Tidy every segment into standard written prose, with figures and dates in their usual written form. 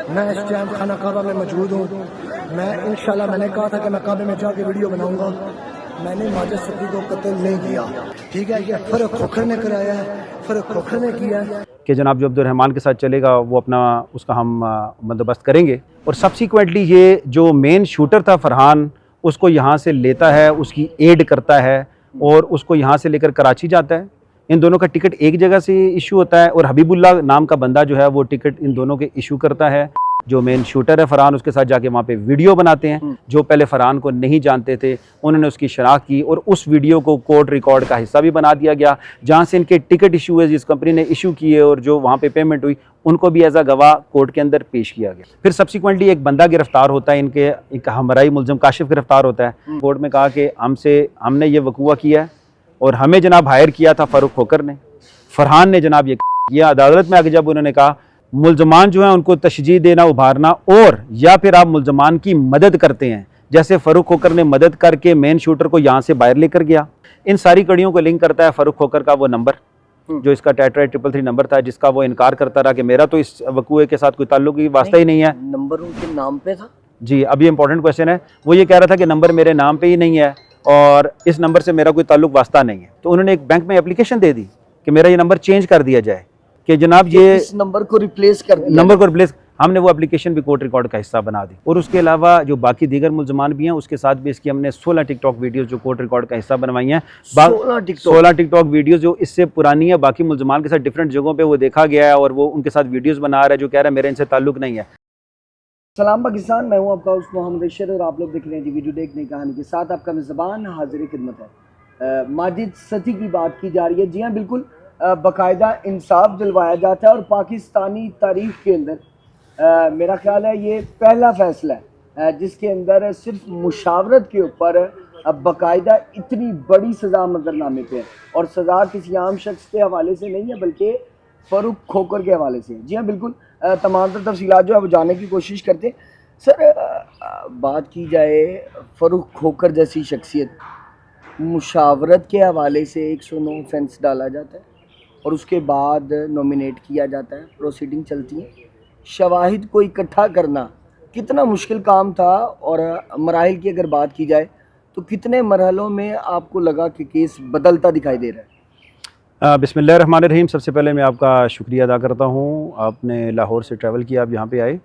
मैं इस टाइम खाना काबा में मौजूद हूँ। मैं इंशाल्लाह मैंने कहा था कि मैं काबे में जाके वीडियो बनाऊंगा। मैंने माजिद सफ़ी को कत्ल नहीं किया, ठीक है। ये फ़र्क खोखर ने कराया है, फ़र्क खोखर ने किया है कि जनाब जो अब्दुर्रहमान के साथ चलेगा वो अपना उसका हम बंदोबस्त करेंगे। और सब्सिक्वेंटली ये जो मेन शूटर था फरहान, उसको यहाँ से लेता है, उसकी एड करता है और उसको यहाँ से लेकर कराची जाता है। इन दोनों का टिकट एक जगह से इशू होता है और हबीबुल्लाह नाम का बंदा जो है वो टिकट इन दोनों के इशू करता है। जो मेन शूटर है फरहान, उसके साथ जाके वहाँ पे वीडियो बनाते हैं। जो पहले फरहान को नहीं जानते थे उन्होंने उसकी शनाख्त की और उस वीडियो को कोर्ट रिकॉर्ड का हिस्सा भी बना दिया गया, जहाँ से इनके टिकट इशू हुए, जिस कंपनी ने इशू किए और जो वहाँ पे पेमेंट हुई, उनको भी एज अ गवाह कोर्ट के अंदर पेश किया गया। फिर सब्सिक्वेंटली एक बंदा गिरफ्तार होता है, इनके एक हमराई मुलजम काशिफ गिरफ्तार होता है। कोर्ट में कहा कि हमने ये वकूआ किया है और हमें जनाब हायर किया था फारूक खोकर ने। फरहान ने जनाब ये किया। अदालत में आगे जब उन्होंने कहा मुल्जमान जो है उनको तशजीह देना, उभारना, और या फिर आप मुल्जमान की मदद करते हैं, जैसे फ़ारूक खोकर ने मदद करके मेन शूटर को यहाँ से बाहर लेकर गया। इन सारी कड़ियों को लिंक करता है फ़ारूक खोकर का वो नंबर जो इसका टेट्रा 333 नंबर था, जिसका वो इनकार करता रहा कि मेरा तो इस वकूए के साथ कोई ताल्लुक ही वास्ता ही नहीं है। नंबर उनके नाम पे था जी। अब ये इंपॉर्टेंट क्वेश्चन है। वो ये कह रहा था कि नंबर मेरे नाम पे ही नहीं है और इस नंबर से मेरा कोई ताल्लुक वास्ता नहीं है। तो उन्होंने एक बैंक में एप्लीकेशन दे दी कि मेरा ये नंबर चेंज कर दिया जाए, कि जनाब ये इस नंबर को रिप्लेस कर दिया। नंबर को रिप्लेस। हमने वो एप्लीकेशन भी कोर्ट रिकॉर्ड का हिस्सा बना दी। और उसके अलावा जो बाकी दीगर मुल्जमान भी हैं उसके साथ भी इसकी हमने 16 टिकटॉक वीडियोस जो कोर्ट रिकॉर्ड का हिस्सा बनवाई हैं। 16 टिकटॉक वीडियोस जो इससे पुरानी है, बाकी मुल्जमान के साथ डिफरेंट जगहों पे वो देखा गया है और वो उनके साथ वीडियोस बना रहा है जो कह रहा है मेरे इनसे ताल्लुक नहीं है। सलाम पाकिस्तान, मैं हूं आपका उस मोहम्मद अशर और आप लोग देख रहे हैं वीडियो देखने कहानी के साथ आपका मेज़बान हाजिर खिदमत है। माजिद सती की बात की जा रही है। जी हाँ, बिल्कुल बाकायदा इंसाफ दिलवाया जाता है और पाकिस्तानी तारीख के अंदर मेरा ख्याल है ये पहला फैसला है जिसके अंदर सिर्फ मुशावरत के ऊपर बाकायदा इतनी बड़ी सज़ा मंजरनामे पे है। और सज़ा किसी आम शख्स के हवाले से नहीं है बल्कि फ़ारूक खोकर के हवाले से। जी हाँ, बिल्कुल तमाम तर तफसीलात जो है वो जानने की कोशिश करते हैं। सर, बात की जाए फ़ारूक खोकर जैसी शख्सियत, मुशावरत के हवाले से 109 ऑफेंस डाला जाता है और उसके बाद नॉमिनेट किया जाता है, प्रोसीडिंग चलती है। शवाहिद को इकट्ठा करना कितना मुश्किल काम था और मराहिल की अगर बात की जाए तो कितने मरहलों में आपको लगा कि केस बदलता दिखाई दे रहा है? बिस्मिल्लाहिर्रहमानिर्रहीम। सबसे पहले मैं आपका शुक्रिया अदा करता हूँ, आपने लाहौर से ट्रैवल किया, आप यहाँ पे आए।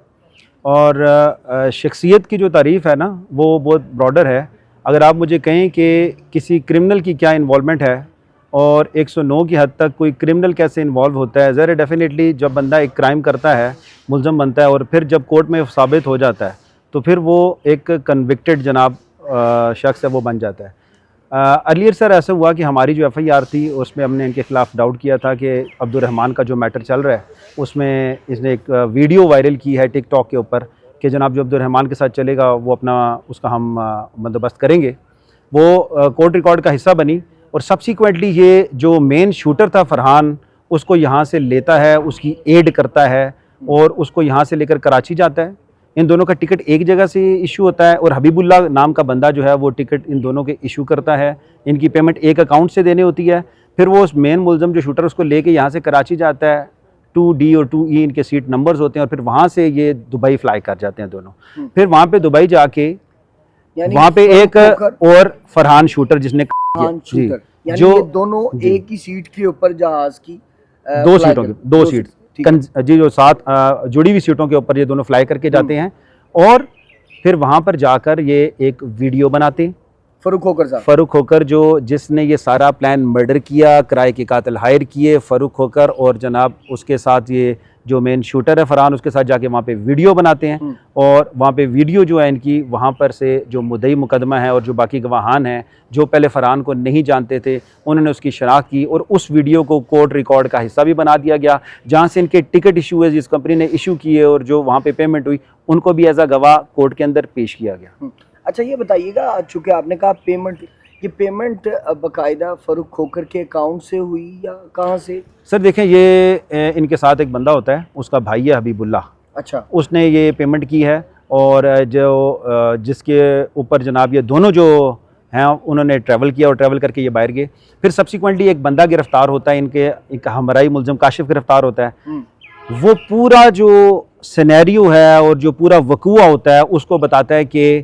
और शख्सियत की जो तारीफ़ है ना वो बहुत ब्रॉडर है। अगर आप मुझे कहें कि किसी क्रिमिनल की क्या इन्वॉल्वमेंट है और 109 की हद तक कोई क्रिमिनल कैसे इन्वॉल्व होता है, ज़रा डेफिनेटली जब बंदा एक क्राइम करता है, मुल्ज़म बनता है और फिर जब कोर्ट में साबित हो जाता है तो फिर वो एक कन्विक्टेड जनाब शख्स है, वो बन जाता है। अर्लियर सर ऐसा हुआ कि हमारी जो FIR थी उसमें हमने इनके ख़िलाफ़ डाउट किया था कि अब्दुर्रहमान का जो मैटर चल रहा है उसमें इसने एक वीडियो वायरल की है टिकटॉक के ऊपर कि जनाब जो अब्दुर्रहमान के साथ चलेगा वो अपना उसका हम बंदोबस्त करेंगे। वो कोर्ट रिकॉर्ड का हिस्सा बनी और सब्सिक्वेंटली ये जो मेन शूटर था फरहान, उसको यहाँ से लेता है, उसकी एड करता है और उसको यहाँ से लेकर कराची जाता है। इन दोनों का टिकट एक जगह से इशू होता है और हबीबुल्लाह नाम का बंदा जो है वो टिकट इन दोनों के इशू करता है। इनकी पेमेंट एक अकाउंट से देनी होती है। फिर वो उस मेन मुल्ज़म जो शूटर उसको लेके यहाँ से कराची जाता है। 2D और 2E इनके सीट नंबर्स होते हैं और फिर वहाँ से ये दुबई फ्लाई कर जाते हैं दोनों। फिर वहाँ पे दुबई जाके वहाँ पे एक और फरहान शूटर जिसने जो दोनों एक ही सीट के ऊपर जहाज की दो सीट जी जो 7 जुड़ी हुई सीटों के ऊपर ये दोनों फ्लाई करके जाते हैं और फिर वहाँ पर जाकर ये एक वीडियो बनाते हैं। फ़ारूक खोकर जो जिसने ये सारा प्लान मर्डर किया, किराए के कातिल हायर किए, फ़ारूक खोकर और जनाब उसके साथ ये जो मेन शूटर है फरहान, उसके साथ जाके वहाँ पे वीडियो बनाते हैं। और वहाँ पे वीडियो जो है इनकी, वहाँ पर से जो मुद्दई मुकदमा है और जो बाकी गवाहान हैं जो पहले फरहान को नहीं जानते थे, उन्होंने उसकी शनाख्त की और उस वीडियो को कोर्ट रिकॉर्ड का हिस्सा भी बना दिया गया, जहाँ से इनके टिकट इशू हुए, जिस कंपनी ने इशू किए और जो वहाँ पे पेमेंट हुई, उनको भी एज अ गवाह कोर्ट के अंदर पेश किया गया। अच्छा, ये बताइएगा, चूँकि आपने कहा पेमेंट, ये पेमेंट बाकायदा फ़ारूक खोकर के अकाउंट से हुई या कहाँ से? सर देखें, ये इनके साथ एक बंदा होता है, उसका भाई है हबीबुल्लाह। अच्छा, उसने ये पेमेंट की है और जो जिसके ऊपर जनाब ये दोनों जो हैं उन्होंने ट्रैवल किया और ट्रैवल करके ये बाहर गए। फिर सब्सिक्वेंटली एक बंदा गिरफ्तार होता है, इनके एक हमराई मुल्ज़म काशिफ गिरफ्तार होता है। वो पूरा जो सिनेरियो है और जो पूरा वकूआ होता है उसको बताता है कि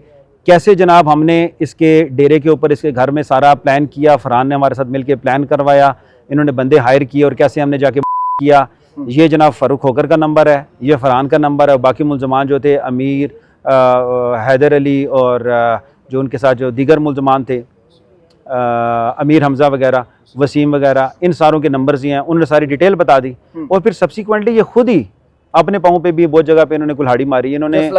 कैसे जनाब हमने इसके डेरे के ऊपर इसके घर में सारा प्लान किया। फरहान ने हमारे साथ मिलकर प्लान करवाया, इन्होंने बंदे हायर किए और कैसे हमने जाके किया। ये जनाब फ़ारूक खोकर का नंबर है, ये फरहान का नंबर है। बाकी मुलजमान जो थे अमीर, हैदर अली और जो उनके साथ जो दीगर मुलजमान थे, अमीर हमज़ा वगैरह, वसीम वगैरह, इन सारों के नंबर्स ही हैं। उन्होंने सारी डिटेल बता दी और फिर सब्सिक्वेंटली ये खुद ही अपने पाँव पे भी बहुत जगह पे इन्होंने कुल्हाड़ी मारी। इन्होंने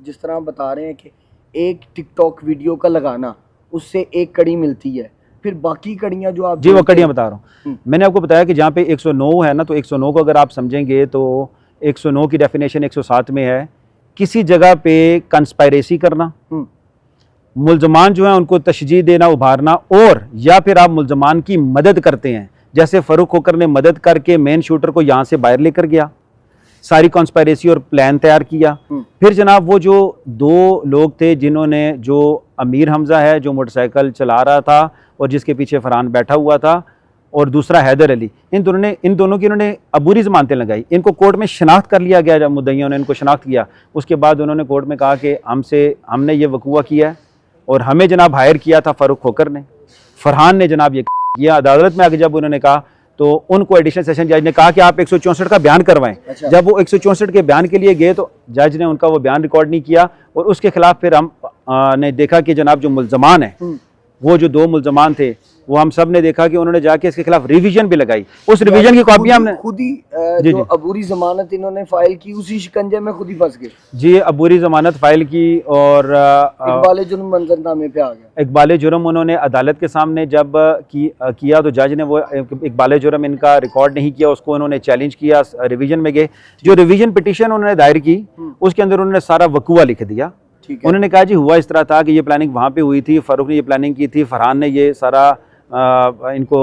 जिस तरह आप बता रहे हैं कि एक टिकटॉक वीडियो का लगाना उससे एक कड़ी मिलती है, फिर बाकी कड़ियाँ जो आप जी वो कड़ियाँ बता रहा हूँ। मैंने आपको बताया कि जहाँ पे 109 है ना, तो 109 को अगर आप समझेंगे तो 109 की डेफिनेशन 107 में है, किसी जगह पे कंस्पायरेसी करना, मुल्जमान जो है उनको तशजीह देना, उभारना, और या फिर आप मुल्जमान की मदद करते हैं। जैसे फ़ारूक खोकर ने मदद करके मेन शूटर को यहाँ से बाहर लेकर गया, सारी कॉन्स्पायरेसी और प्लान तैयार किया। फिर जनाब वो जो दो लोग थे जिन्होंने, जो अमीर हमज़ा है जो मोटरसाइकिल चला रहा था और जिसके पीछे फरहान बैठा हुआ था, और दूसरा हैदर अली, इन दोनों की इन्होंने अबूरी ज़मानतें लगाई। इनको कोर्ट में शनाख्त कर लिया गया, जब मुद्दइयों ने इनको शनाख्त किया उसके बाद उन्होंने कोर्ट में कहा कि हमने ये वकूआ किया है और हमें जनाब हायर किया था फ़ारूक खोकर ने, फरहान ने जनाब ये किया। अदालत में आगे जब उन्होंने कहा तो उनको एडिशनल सेशन जज ने कहा कि आप 164 का बयान करवाएं। अच्छा। जब वो 164 के बयान के लिए गए तो जज ने उनका वो बयान रिकॉर्ड नहीं किया और उसके खिलाफ फिर हम ने देखा कि जनाब जो मुल्जमान है, वो जो दो मुल्जमान थे, वो हम सब ने देखा कि उन्होंने जाके इसके खिलाफ रिवीजन भी लगाई। उस रिवीजन की कॉपी हमने खुद ही जो अबूरी जमानत इन्होंने फाइल की, उसी शिकंजे में खुद ही फंस गए। जी, अबूरी जमानत फाइल की और इकबाल जुर्म मंजरनामे पे आ गया। इकबाल जुर्म उन्होंने अदालत के सामने जब किया तो जज ने वो इकबाल जुर्म इनका रिकॉर्ड नहीं किया, उसको उन्होंने चैलेंज किया, रिवीजन में गए। जो रिवीजन पिटीशन उन्होंने दायर की उसके अंदर उन्होंने सारा वकूआ लिख दिया। उन्होंने कहा जी हुआ इस तरह था कि ये प्लानिंग वहाँ पे हुई थी, फ़ारूक ने ये प्लानिंग की थी, फरहान ने ये सारा इनको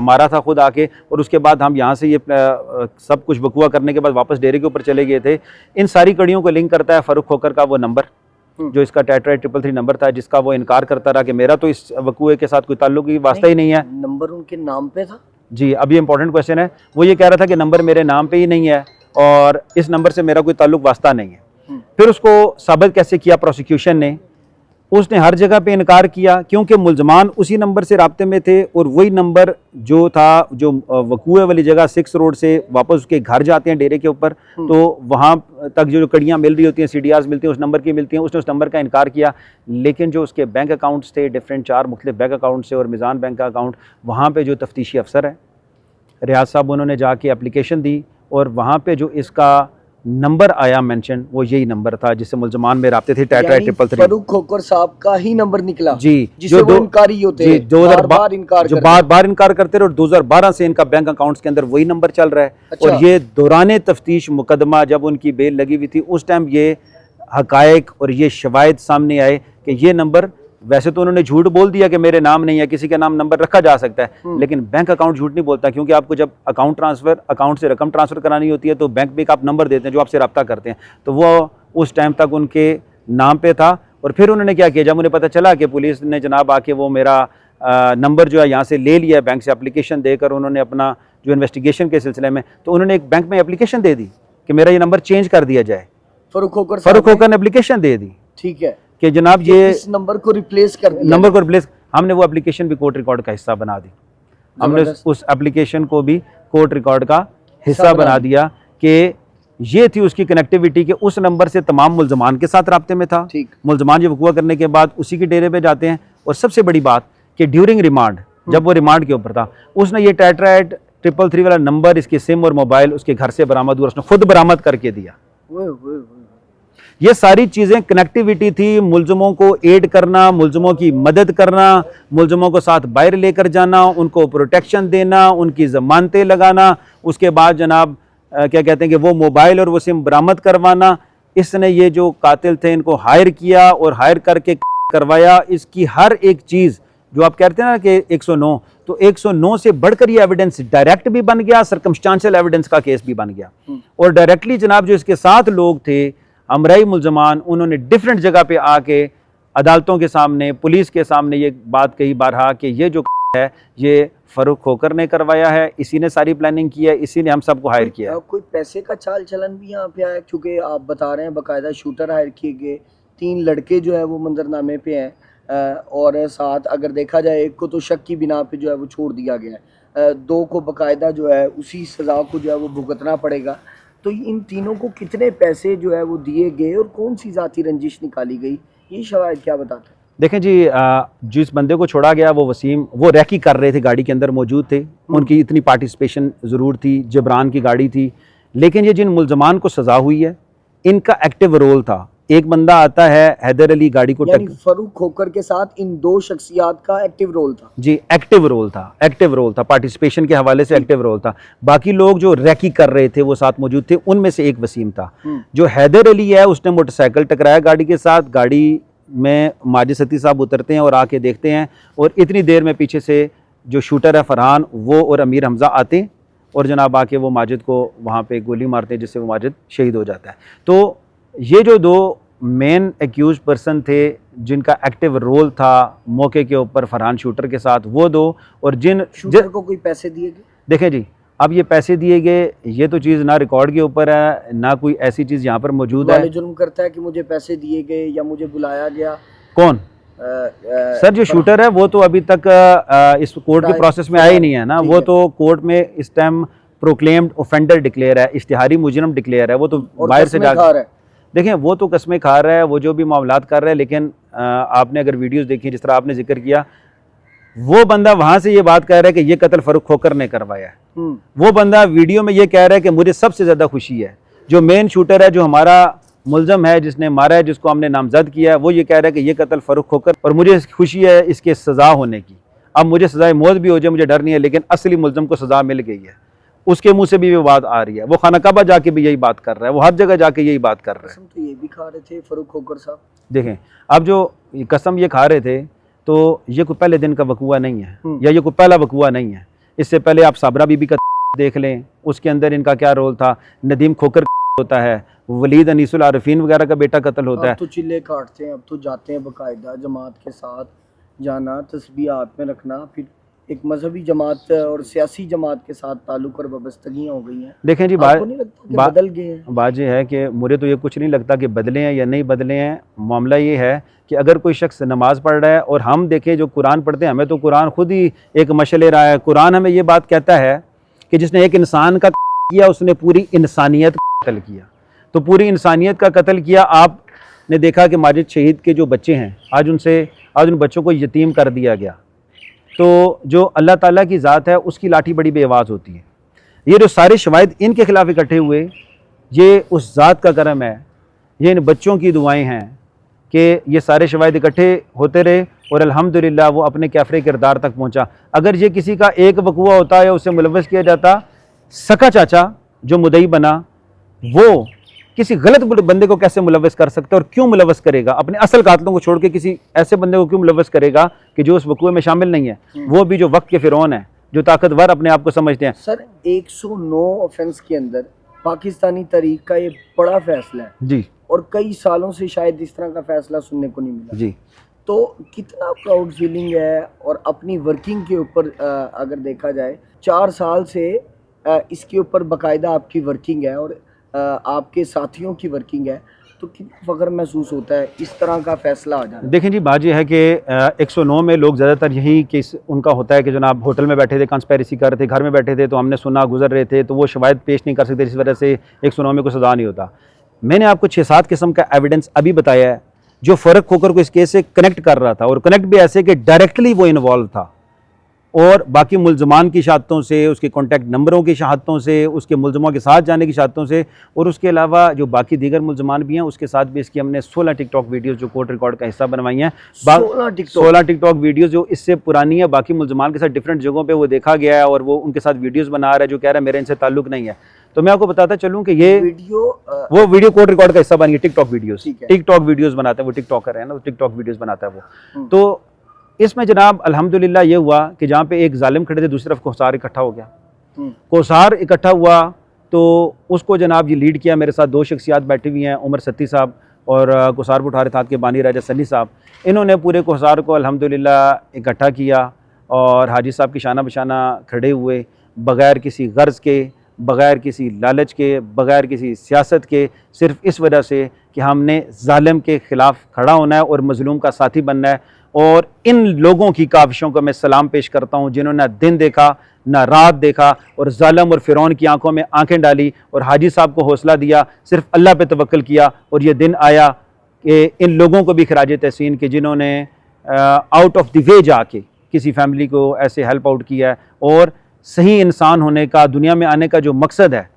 मारा था खुद आके, और उसके बाद हम यहाँ से ये सब कुछ वकूआ करने के बाद वापस डेरे के ऊपर चले गए थे। इन सारी कड़ियों को लिंक करता है फ़ारूक खोकर का वो नंबर, जो इसका टेट्राइड 333 नंबर था, जिसका वो इनकार करता रहा कि मेरा तो इस वकूए के साथ कोई ताल्लुक ही वास्ता ही नहीं है। नंबर उनके नाम पे था जी। अब ये इंपॉर्टेंट क्वेश्चन है। वो ये कह रहा था कि नंबर मेरे नाम पे ही नहीं है और इस नंबर से मेरा कोई ताल्लुक वास्ता नहीं है। फिर उसको साबित कैसे किया प्रोसिक्यूशन ने? उसने हर जगह पे इनकार किया क्योंकि मुल्जमान उसी नंबर से राब्ते में थे और वही नंबर जो था, जो वकूए वाली जगह 6 रोड से वापस उसके घर जाते हैं डेरे के ऊपर, तो वहाँ तक जो कड़ियाँ मिल रही होती हैं, CDRs मिलती हैं, उस नंबर की मिलती हैं। उसने उस नंबर का इनकार किया, लेकिन जो उसके बैंक अकाउंट्स थे, डिफरेंट 4 मुख्तलिफ बैंक अकाउंट से और मिज़ान बैंक का अकाउंट, वहाँ पर जो तफ्तीशी अफसर है रियाज साहब, उन्होंने जाके एप्लीकेशन दी और वहाँ पर जो इसका नंबर आया मेंशन, वो यही नंबर था जिससे मुल्जमान में राब्ते थे। टेट्राइड 333 फ़ारूक खोकर साहब का ही नंबर निकला जी, जिसे वो इनकारी होते हैं, बार-बार इनकार जो बार-बार इनकार करते रहे, और 2012 से इनका बैंक अकाउंट्स के अंदर वही नंबर चल रहा है। अच्छा। और ये दौराने तफ्तीश मुकदमा जब उनकी बेल लगी हुई थी, उस टाइम ये हकायक और ये शवाहिद सामने आए कि ये नंबर, वैसे तो उन्होंने झूठ बोल दिया कि मेरे नाम नहीं है, किसी के नाम नंबर रखा जा सकता है, लेकिन बैंक अकाउंट झूठ नहीं बोलता, क्योंकि आपको जब अकाउंट से रकम ट्रांसफ़र करानी होती है तो बैंक में एक आप नंबर देते हैं जो आपसे रब्ता करते हैं, तो वो उस टाइम तक उनके नाम पे था। और फिर उन्होंने क्या किया, जब उन्हें पता चला कि पुलिस ने जनाब आके वो मेरा नंबर जो है यहाँ से ले लिया, बैंक से एप्लीकेशन देकर उन्होंने अपना जो इन्वेस्टिगेशन के सिलसिले में, तो उन्होंने एक बैंक में एप्लीकेशन दे दी कि मेरा ये नंबर चेंज कर दिया जाए। फ़ारूक खोकर ने एप्लीकेशन दे दी, ठीक है, कि जनाब ये इस नंबर को रिप्लेस कर दिया, नंबर को रिप्लेस। हमने वो एप्लीकेशन भी कोर्ट रिकॉर्ड का हिस्सा बना दी, हमने उस एप्लीकेशन को भी कोर्ट रिकॉर्ड का हिस्सा बना दिया कि ये थी उसकी कनेक्टिविटी कि उस नंबर से तमाम मुल्जमान के साथ राब्ते में था। मुल्जमान जो वकूआ करने के बाद उसी के डेरे पे जाते हैं। और सबसे बड़ी बात कि ड्यूरिंग रिमांड, जब वो रिमांड के ऊपर था, उसने ये टेट्राइड 333 वाला नंबर, इसके सिम और मोबाइल उसके घर से बरामद हुआ, उसने खुद बरामद करके दिया। ये सारी चीज़ें कनेक्टिविटी थी, मुल्ज़मों को एड करना, मुल्ज़मों की मदद करना, मुल्ज़मों को साथ बाहर लेकर जाना, उनको प्रोटेक्शन देना, उनकी ज़मानतें लगाना, उसके बाद जनाब क्या कहते हैं कि वो मोबाइल और वो सिम बरामद करवाना। इसने ये जो कातिल थे इनको हायर किया और हायर करके करवाया। इसकी हर एक चीज़ जो आप कहते हैं ना कि 109, तो 109 से बढ़कर ये एविडेंस डायरेक्ट भी बन गया, सर्कमस्टांशियल एविडेंस का केस भी बन गया। और डायरेक्टली जनाब जो इसके साथ लोग थे हमराई मुल्जमान, उन्होंने डिफरेंट जगह पे आके अदालतों के सामने, पुलिस के सामने ये बात कही बारहा कि ये जो है ये फ़ारूक खोकर ने करवाया है, इसी ने सारी प्लानिंग की है, इसी ने हम सबको हायर किया है। कोई पैसे का चाल चलन भी यहाँ पे आया, क्योंकि आप बता रहे हैं बाकायदा शूटर हायर किए गए, 3 लड़के जो है वो मंजरनामे पे हैं, और साथ अगर देखा जाए एक को तो शक की बिना पे जो है वो छोड़ दिया गया है, 2 को बाकायदा जो है उसी सज़ा को जो है वो भुगतना पड़ेगा। तो इन तीनों को कितने पैसे जो है वो दिए गए और कौन सी ज़ाती रंजिश निकाली गई, ये शवाहिद क्या बताते हैं? देखें जी, जिस बंदे को छोड़ा गया वो वसीम, वो रैकी कर रहे थे, गाड़ी के अंदर मौजूद थे, उनकी इतनी पार्टिसिपेशन ज़रूर थी, जबरान की गाड़ी थी। लेकिन ये जिन मुल्ज़मान को सज़ा हुई है, इनका एक्टिव रोल था। एक बंदा आता है हैदर अली, गाड़ी को यानी फ़ारूक खोकर के साथ इन 2 शख्सियात का एक्टिव रोल था। जी, एक्टिव रोल था, पार्टिसिपेशन के हवाले से एक्टिव रोल था। बाकी लोग जो रैकी कर रहे थे वो साथ मौजूद थे, उनमें से एक वसीम था। जो हैदर अली है उसने मोटरसाइकिल टकराया गाड़ी के साथ, गाड़ी में माजिद सती साहब उतरते हैं और आके देखते हैं, और इतनी देर में पीछे से जो शूटर है फरहान, वो और अमीर हमज़ा आते और जनाब आके वो माजिद को वहाँ पे गोली मारते हैं, जिससे वो माजिद शहीद हो जाता है। तो ये जो 2 मेन एक्यूज पर्सन थे जिनका एक्टिव रोल था मौके के ऊपर फरहान शूटर के साथ, वो 2, और शूटर को कोई पैसे दिए गए? देखें जी, अब ये पैसे दिए गए, ये तो चीज़ ना रिकॉर्ड के ऊपर है, ना कोई ऐसी चीज़ यहाँ पर मौजूद है। जुल्म करता है कि मुझे पैसे दिए गए या मुझे बुलाया गया। कौन? सर जो शूटर है वो तो अभी तक इस कोर्ट के प्रोसेस में आया ही नहीं है ना, वो तो कोर्ट में इस टाइम प्रोक्लेम्ड ऑफेंडर डिक्लेयर है, इश्तिहारी मुजरम डिक्लेयर है, वो तो बाहर से जाकर देखें, वो तो कस्में खा रहा है, वो जो भी मामलात कर रहा है। लेकिन आपने अगर वीडियोस देखी, जिस तरह आपने जिक्र किया, वो बंदा वहां से ये बात कह रहा है कि ये कत्ल फ़ारूक खोकर ने करवाया है। वो बंदा वीडियो में ये कह रहा है कि मुझे सबसे ज़्यादा खुशी है, जो मेन शूटर है, जो हमारा मुल्ज़म है, जिसने मारा है, जिसको हमने नामजद किया है, वो ये कह रहा है कि ये कत्ल फ़ारूक खोकर, और मुझे खुशी है इसके सज़ा होने की। अब मुझे सज़ाए मौत भी हो जाए, मुझे डर नहीं है, लेकिन असली मुल्ज़म को सज़ा मिल गई है। उसके मुंह से भी ये बात आ रही है, वो खाना काबा जाके भी यही बात कर रहा है, वो हर जगह जाके यही बात कर रहा है। तो ये भी खा रहे थे फ़ारूक खोकर साहब। देखें, अब जो कसम ये खा रहे थे, तो ये कोई पहले दिन का वकूआ नहीं है, या ये कोई पहला वकूआ नहीं है। इससे पहले आप साबरा बीबी का देख लें, उसके अंदर इनका क्या रोल था। नदीम खोकर होता है, वलीद अनीसुल आरिफीन वगैरह का बेटा कत्ल होता है। अब तो चिल्ले काटते हैं, अब तो जाते हैं बाकायदा जमात के साथ जाना, तस्बीह हाथ में रखना, फिर एक मजहबी जमात और सियासी जमात के साथ ताल्लुक और वाबस्तगियाँ हो गई हैं। देखें जी, बदल गए हैं। बात ये है कि मुझे तो ये कुछ नहीं लगता कि बदले हैं या नहीं बदले हैं। मामला ये है कि अगर कोई शख्स नमाज़ पढ़ रहा है, और हम देखें जो कुरान पढ़ते हैं, हमें तो कुरान खुद ही एक मशल ले रहा है। कुरान हमें ये बात कहता है कि जिसने एक इंसान का किया, उसने पूरी इंसानियत का कत्ल किया। तो पूरी इंसानियत का कत्ल किया। आपने देखा कि माजिद शहीद के जो बच्चे हैं, आज उन बच्चों को यतीम कर दिया गया। तो जो अल्लाह ताला की ज़ात है, उसकी लाठी बड़ी बेआवाज़ होती है। ये जो सारे शवाहिद इनके खिलाफ इकट्ठे हुए, ये उस ज़ात का करम है, ये इन बच्चों की दुआएं हैं कि ये सारे शवाहिद इकट्ठे होते रहे, और अल्हम्दुलिल्लाह वो अपने कैफरे किरदार तक पहुँचा। अगर ये किसी का एक वकूआ होता या उससे मुलव्वस किया जाता, सका चाचा जो मुदई बना, वो किसी गलत बंदे को कैसे मुलव्वस कर सकता है, और क्यों मुलव्वस करेगा? अपने असल कातलों को छोड़ के किसी ऐसे बंदे को क्यों मुलव्वस करेगा कि जो उस वकूए में शामिल नहीं है, वो भी जो वक्त के फिरौन है, जो ताकतवर अपने आप को समझते हैं। सर 109 ऑफेंस के अंदर पाकिस्तानी तरीक का ये बड़ा फैसला है जी, और कई सालों से शायद इस तरह का फैसला सुनने को नहीं मिला जी। तो कितना प्राउड फीलिंग है। और अपनी वर्किंग के ऊपर अगर देखा जाए, 4 साल से इसके ऊपर बाकायदा आपकी वर्किंग है और आपके साथियों की वर्किंग है, तो कितना फ़ख्र महसूस होता है इस तरह का फैसला आ जाए। देखें जी, बात यह है कि 109 में लोग ज़्यादातर यही केस उनका होता है कि जनाब होटल में बैठे थे, कंस्पेरेसी कर रहे थे, घर में बैठे थे, तो हमने सुना, गुजर रहे थे, तो वो शवाहिद पेश नहीं कर सकते, इस वजह से 109 में कोई सज़ा नहीं होता। मैंने आपको 6-7 किस्म का एविडेंस अभी बताया है जो फ़र्क खोकर को इस केस से कनेक्ट कर रहा था, और कनेक्ट भी ऐसे कि डायरेक्टली वो इन्वॉल्व था, और बाकी मुल्ज़मान की शहादतों से, उसके कॉन्टैक्ट नंबरों की शहादतों से, उसके मुल्ज़मों के साथ जाने की शहादतों से, और उसके अलावा जो बाकी दीगर मुल्ज़मान भी हैं उसके साथ भी इसकी हमने 16 टिकटॉक वीडियोस जो कोर्ट रिकॉर्ड का हिस्सा बनवाई हैं। 16 टिकटॉक वीडियोस जो इससे पुरानी है, बाकी मुल्ज़मान के साथ डिफरेंट जगहों पर वो देखा गया है, और वो उनके साथ वीडियोज़ बना रहा है जो कह रहा है मेरे इनसे ताल्लुक नहीं है। तो मैं आपको बताता चलूँ कि ये वो वीडियो कोर्ट रिकॉर्ड का हिस्सा बन गई। टिकटॉक वीडियोस बनाता है, वो टिकटॉकर है ना, वो टिकटॉक वीडियोस बनाता है वो। तो इसमें जनाब अल्हम्दुलिल्लाह ये हुआ कि जहाँ पे एक जालिम खड़े थे, दूसरी तरफ कोसार इकट्ठा हो गया। कोसार इकट्ठा हुआ तो उसको जनाब ये लीड किया। मेरे साथ 2 शख्सियात बैठी हुई हैं, उमर सत्ती साहब और कोसार पुठार थात के बानी राजा सन्नी साहब। इन्होंने पूरे कोसार को अल्हम्दुलिल्लाह इकट्ठा किया, और हाजी साहब की शाना बशाना खड़े हुए, बग़ैर किसी गर्ज़ के, बग़ैर किसी लालच के, बग़ैर किसी सियासत के, सिर्फ़ इस वजह से कि हमने ज़ालिम के ख़िलाफ़ खड़ा होना है और मज़लूम का साथी बनना है। और इन लोगों की काविशों को मैं सलाम पेश करता हूँ जिन्होंने ना दिन देखा ना रात देखा और ज़ालिम और फ़िरौन की आंखों में आंखें डाली और हाजी साहब को हौसला दिया, सिर्फ़ अल्लाह पे तवक्ल किया। और ये दिन आया कि इन लोगों को भी खराज तहसीन के जिन्होंने आउट ऑफ द वे जाके किसी फैमिली को ऐसे हेल्प आउट किया है और सही इंसान होने का, दुनिया में आने का जो मकसद है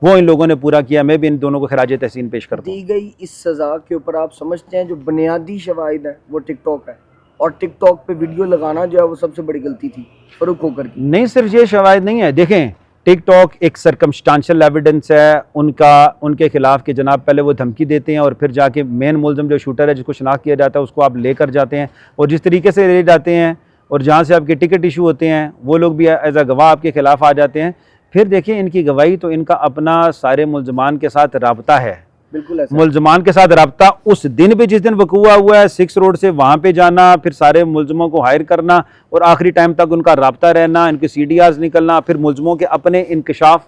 वो इन लोगों ने पूरा किया। मैं भी इन दोनों को खराज तहसीन पेश करता हूँ। दी गई इस सज़ा के ऊपर आप समझते हैं जो बुनियादी शवाहिद है वो टिकटॉक है, और टिकटॉक पे वीडियो लगाना जो है वो सबसे बड़ी गलती थी फरूक खोकर की? नहीं, सिर्फ ये शवाहिद नहीं है। देखें, टिकटॉक एक सरकमस्टांशियल एविडेंस है उनके खिलाफ कि जनाब पहले वो धमकी देते हैं और फिर जाके मेन मुलज़िम जो शूटर है जिसको शनाख्त किया जाता है उसको आप लेकर जाते हैं और जिस तरीके से ले जाते हैं और जहाँ से आपके टिकट इशू होते हैं वो लोग भी एज अ गवाह आपके खिलाफ आ जाते हैं। फिर देखिए इनकी गवाही तो इनका अपना सारे मुलज़मान के साथ राब्ता है। बिल्कुल ऐसा। मुलज़मान के साथ राब्ता उस दिन भी जिस दिन वकूआ हुआ है 6 रोड से वहाँ पे जाना, फिर सारे मुलज़मों को हायर करना और आखिरी टाइम तक उनका राब्ता रहना, इनके CDRs निकलना, फिर मुलज़मों के अपने इंकशाफ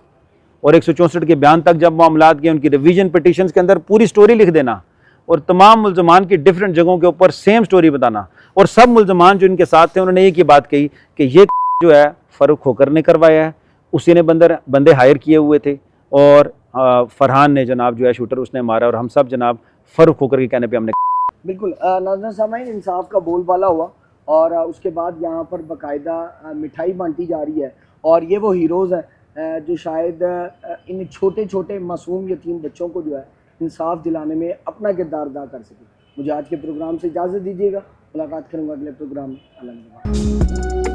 और 164 के बयान तक जब मामलात के उनकी रिवीजन पिटीशंस के अंदर पूरी स्टोरी लिख देना और तमाम मुलज़मान की डिफरेंट जगहों के ऊपर सेम स्टोरी बताना। और सब मुलज़मान जो इनके साथ थे उन्होंने एक ही बात कही कि ये जो है फ़ारूक खोकर ने करवाया है, उसी ने बंदे हायर किए हुए थे और फरहान ने जनाब जो है शूटर उसने मारा और हम सब जनाब फ़ारूक खोकर के कहने पे हमने। बिल्कुल नाज़रीन सामाईन, इंसाफ का बोलबाला हुआ और उसके बाद यहाँ पर बाकायदा मिठाई बांटी जा रही है और ये वो हीरोज़ हैं जो शायद इन छोटे छोटे मासूम यतीम बच्चों को जो है इंसाफ दिलाने में अपना किरदार अदा कर सके। मुझे आज के प्रोग्राम से इजाज़त दीजिएगा, मुलाकात करूँगा अगले प्रोग्राम में।